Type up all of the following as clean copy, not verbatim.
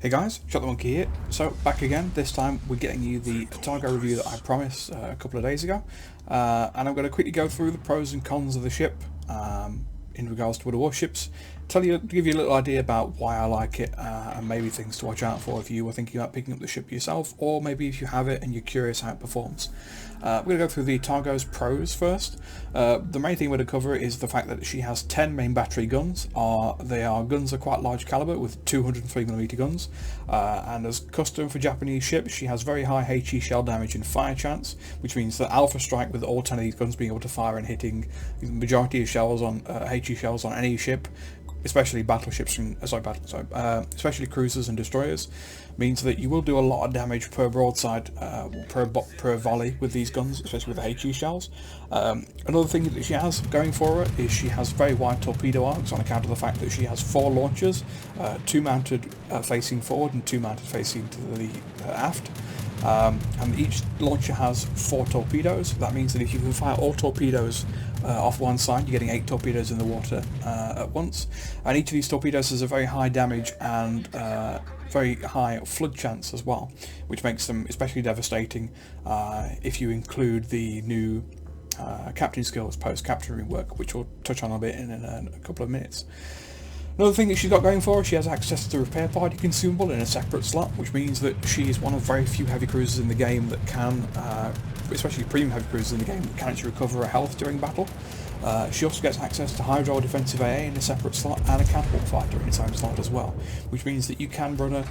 Hey guys, Shot the Monkey here. So back again. This time we're getting you the Atago review that I promised a couple of days ago, and I'm going to quickly go through the pros and cons of the ship in regards to World of Warships. Give you a little idea about why I like it, and maybe things to watch out for if you were thinking about picking up the ship yourself, or maybe if you have it and you're curious how it performs. We're going to go through the Atago's pros first. The main thing we're going to cover is the fact that she has 10 main battery guns. Guns are quite large caliber with 203mm guns, and as custom for Japanese ships, she has very high HE shell damage and fire chance, which means that Alpha Strike with all 10 of these guns being able to fire and hitting the majority of shells on HE shells on any ship, especially battleships and especially cruisers and destroyers, means that you will do a lot of damage per broadside, per volley with these guns, especially with the HE shells. Another thing that she has going for her is she has very wide torpedo arcs on account of the fact that she has 4 launchers, 2 mounted facing forward and 2 mounted facing to the aft. And each launcher has 4 torpedoes. That means that if you can fire all torpedoes off one side, you're getting 8 torpedoes in the water at once. And each of these torpedoes has a very high damage and very high flood chance as well, which makes them especially devastating if you include the new captain skills post-captain rework, which we'll touch on a bit in a couple of minutes. Another thing that she's got going for her, she has access to the repair party consumable in a separate slot, which means that she is one of very few heavy cruisers in the game that can, especially premium heavy cruisers in the game, that can actually recover her health during battle. She also gets access to Hydro Defensive AA in a separate slot and a catapult fighter in its own slot as well, which means that you can run her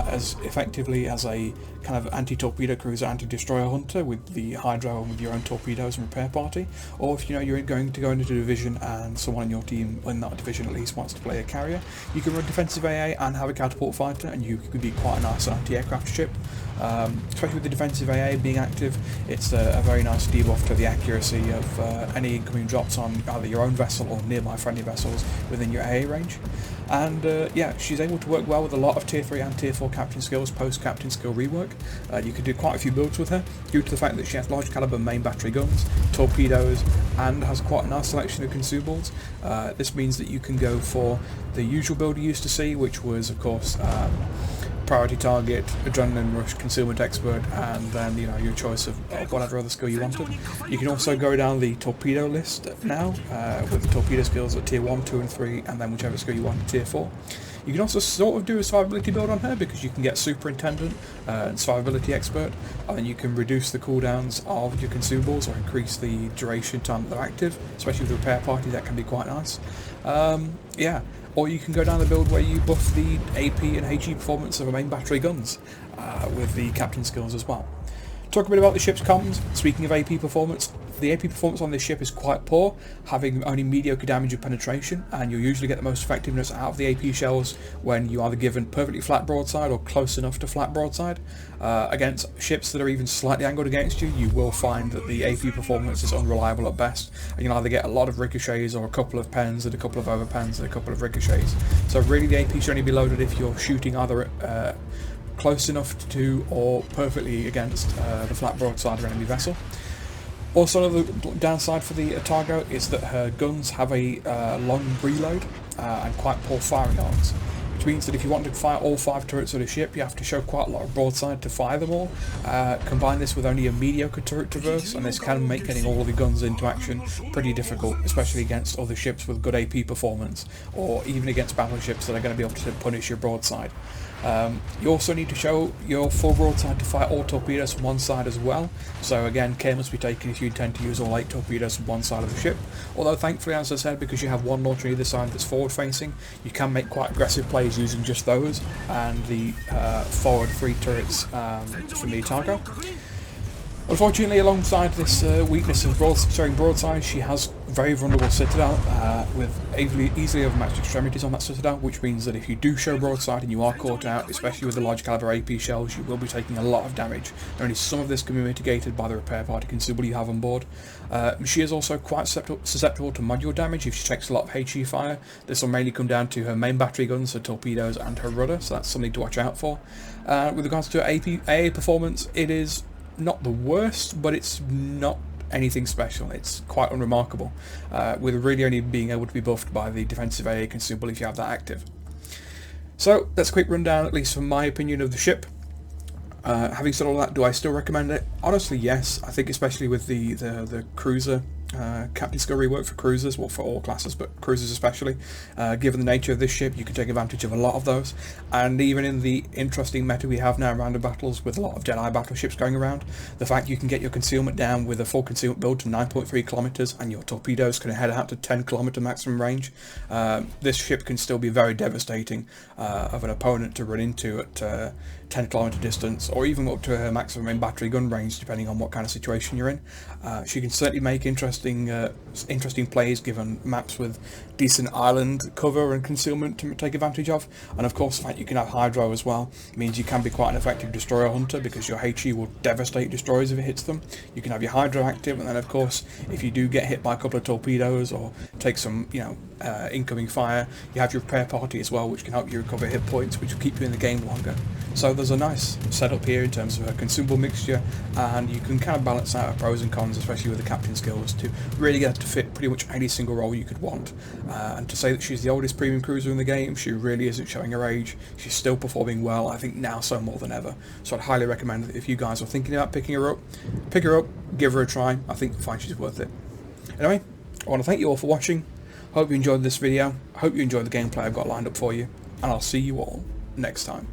as effectively as a kind of anti-torpedo cruiser, anti-destroyer hunter with the Hydro and with your own torpedoes and repair party, or if you know you're going to go into a division and someone in your team in that division at least wants to play a carrier, you can run defensive AA and have a catapult fighter, and you could be quite a nice anti-aircraft ship. Especially with the defensive AA being active, it's a very nice debuff to the accuracy of any incoming drops on either your own vessel or nearby friendly vessels within your AA range. And yeah, she's able to work well with a lot of tier 3 and tier 4 captain skills post captain skill rework. You can do quite a few builds with her due to the fact that she has large caliber main battery guns, torpedoes, and has quite a nice selection of consumables. This means that you can go for the usual build you used to see, which was of course priority target, adrenaline rush, concealment expert, and then your choice of whatever other skill you wanted. You can also go down the torpedo list now with the torpedo skills at tier 1, 2 and 3, and then whichever skill you want at tier 4. You can also sort of do a survivability build on her because you can get superintendent and survivability expert, and then you can reduce the cooldowns of your consumables or increase the duration time that they're active, especially with the repair party. That can be quite nice. Yeah. Or you can go down the build where you buff the AP and HE performance of her main battery guns with the captain skills as well. Talk a bit about the ship's comms. Speaking of AP performance, the AP performance on this ship is quite poor, having only mediocre damage and penetration, and you'll usually get the most effectiveness out of the AP shells when you are either given perfectly flat broadside or close enough to flat broadside. Against ships that are even slightly angled against you, you will find that the AP performance is unreliable at best, and you'll either get a lot of ricochets or a couple of pens and a couple of overpens and a couple of ricochets. So really the AP should only be loaded if you're shooting either close enough to or perfectly against the flat broadside of an enemy vessel. Also, another downside for the Atago is that her guns have a long reload and quite poor firing arcs, which means that if you want to fire all 5 turrets of the ship, you have to show quite a lot of broadside to fire them all. Combine this with only a mediocre turret traverse, and this can make getting all of the guns into action pretty difficult, especially against other ships with good AP performance, or even against battleships that are going to be able to punish your broadside. You also need to show your full broadside to fire all torpedoes from one side as well, so again, care must be taken if you intend to use all 8 torpedoes from one side of the ship. Although thankfully, as I said, because you have one launcher on either side that's forward facing, you can make quite aggressive plays using just those and the forward 3 turrets from the Atago. Unfortunately, alongside this weakness of showing broadside, she has very vulnerable citadel with easily overmatched extremities on that citadel, which means that if you do show broadside and you are caught out, especially with the large caliber AP shells, you will be taking a lot of damage. Only some of this can be mitigated by the repair party consumable you have on board. She is also quite susceptible to module damage if she takes a lot of HE fire. This will mainly come down to her main battery guns, her torpedoes and her rudder, so that's something to watch out for. With regards to her AA performance, it is not the worst, but it's not anything special. It's quite unremarkable, with really only being able to be buffed by the defensive AA consumable if you have that active. So that's a quick rundown, at least from my opinion, of the ship. Having said all that, do I still recommend it? Honestly, yes. I think especially with the cruiser, Captain Skill rework for cruisers, well, for all classes, but cruisers especially. Given the nature of this ship, you can take advantage of a lot of those. And even in the interesting meta we have now around the battles, with a lot of Jedi battleships going around, the fact you can get your concealment down with a full concealment build to 9.3 kilometers, and your torpedoes can head out to 10-kilometer maximum range. This ship can still be very devastating of an opponent to run into at 10-kilometer distance, or even up to her maximum in battery gun range, depending on what kind of situation you're in. She can certainly make interesting plays given maps with decent island cover and concealment to take advantage of. And of course, the fact you can have Hydro as well means you can be quite an effective destroyer hunter, because your HE will devastate destroyers if it hits them. You can have your Hydro active, and then of course, if you do get hit by a couple of torpedoes or take some, incoming fire, you have your repair party as well, which can help you recover hit points, which will keep you in the game longer. So there's a nice setup here in terms of a consumable mixture, and you can kind of balance out pros and cons, especially with the captain skills, to really get to fit pretty much any single role you could want. And to say that she's the oldest premium cruiser in the game, she really isn't showing her age. She's still performing well, I think now so more than ever. So I'd highly recommend that if you guys are thinking about picking her up, pick her up, give her a try. I think you'll find she's worth it. Anyway, I want to thank you all for watching. Hope you enjoyed this video. Hope you enjoyed the gameplay I've got lined up for you, and I'll see you all next time.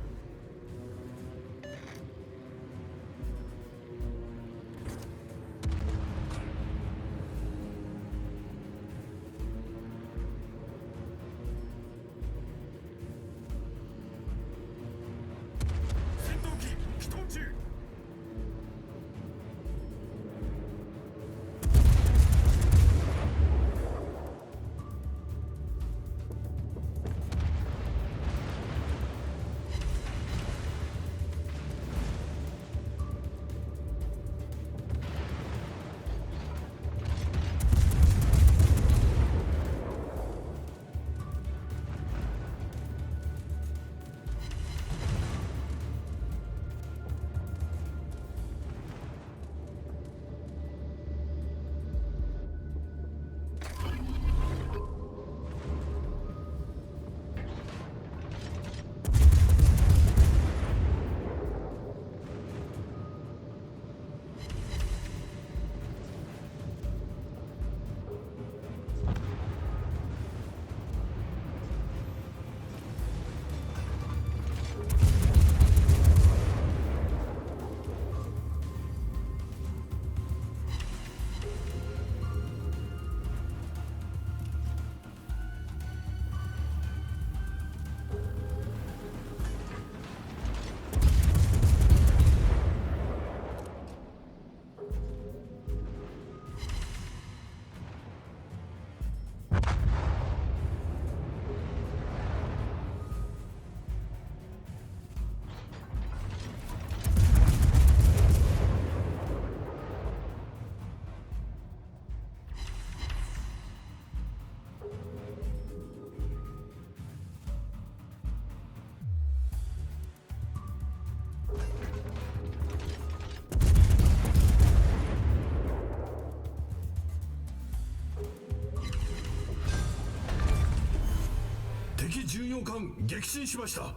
敵巡洋艦撃沈しました。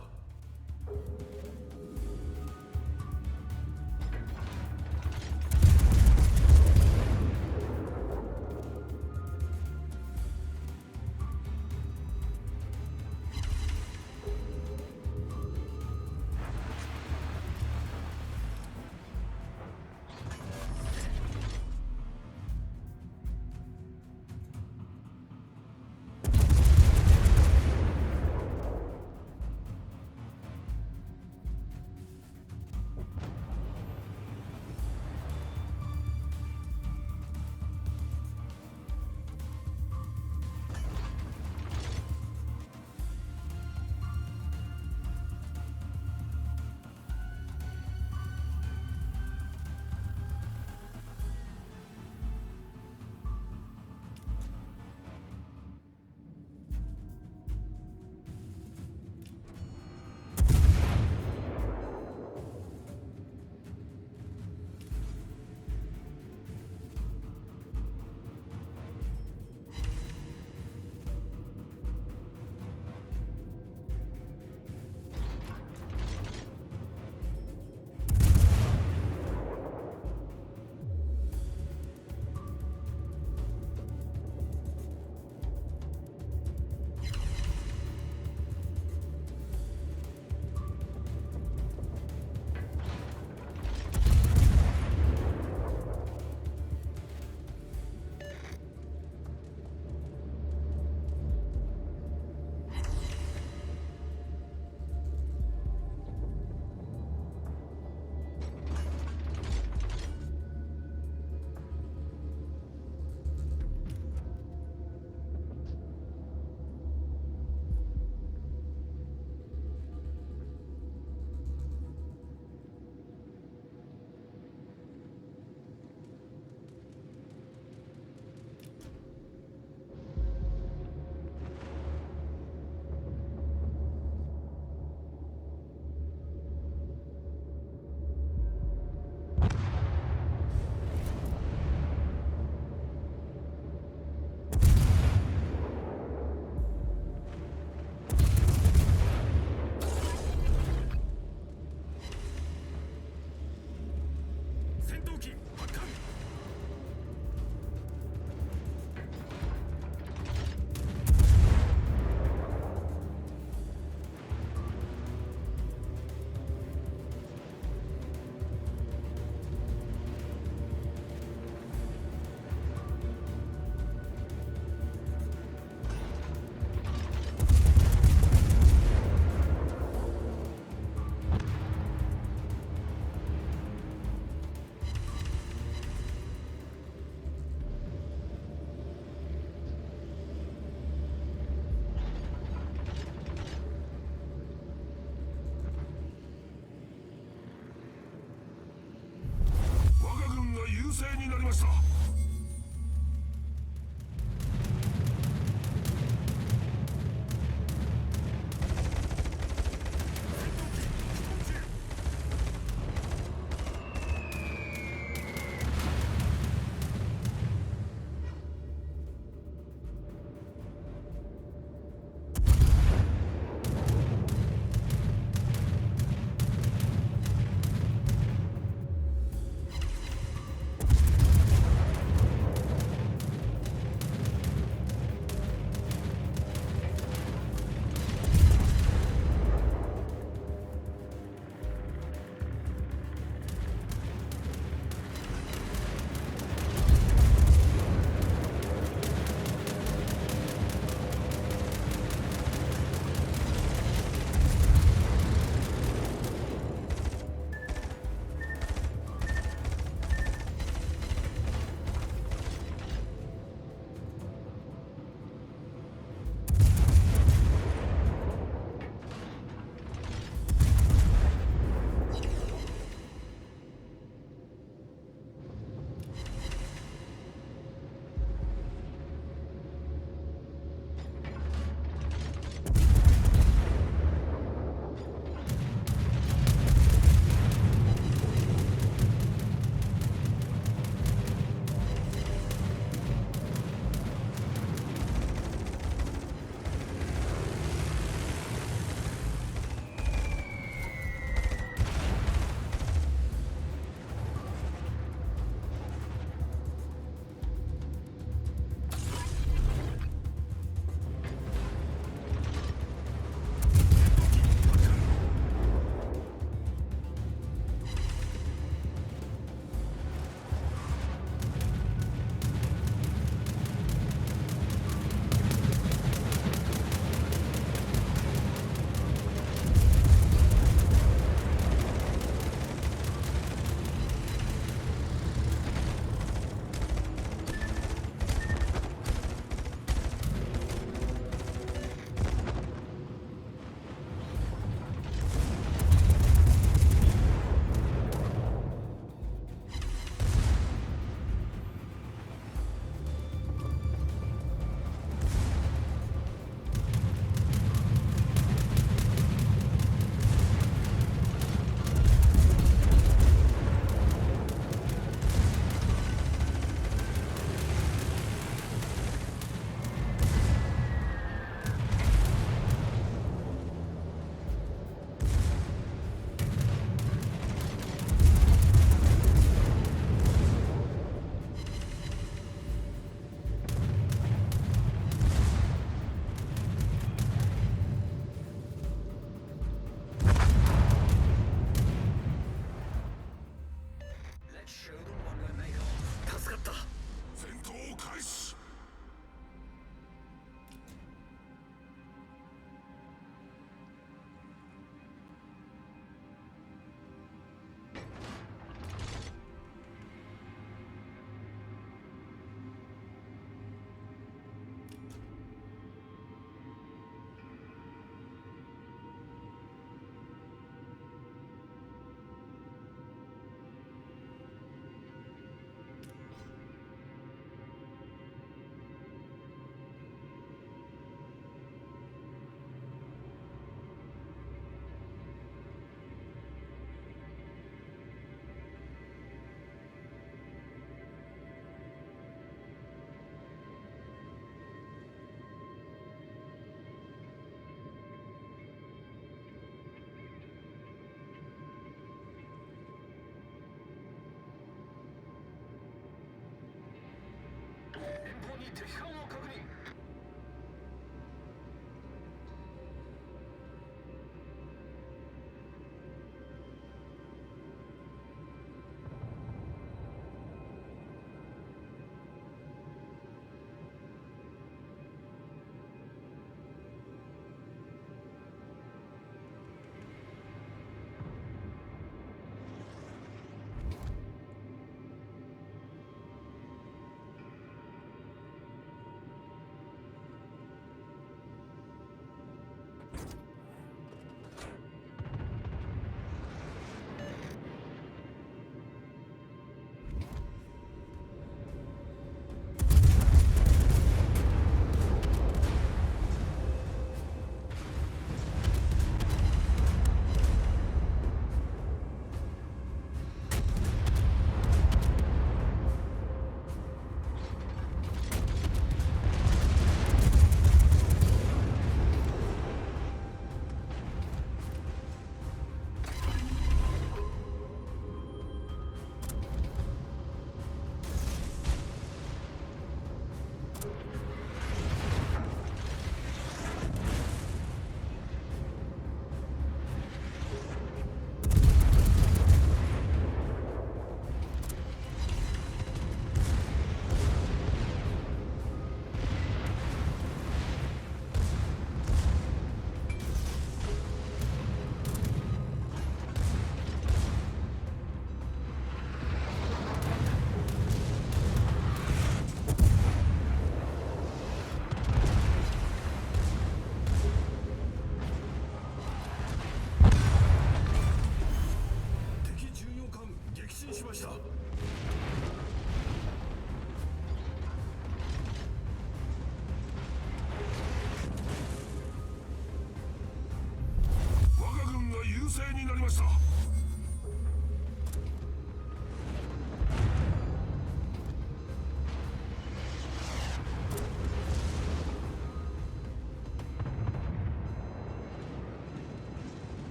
した。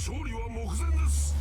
勝利は目前です。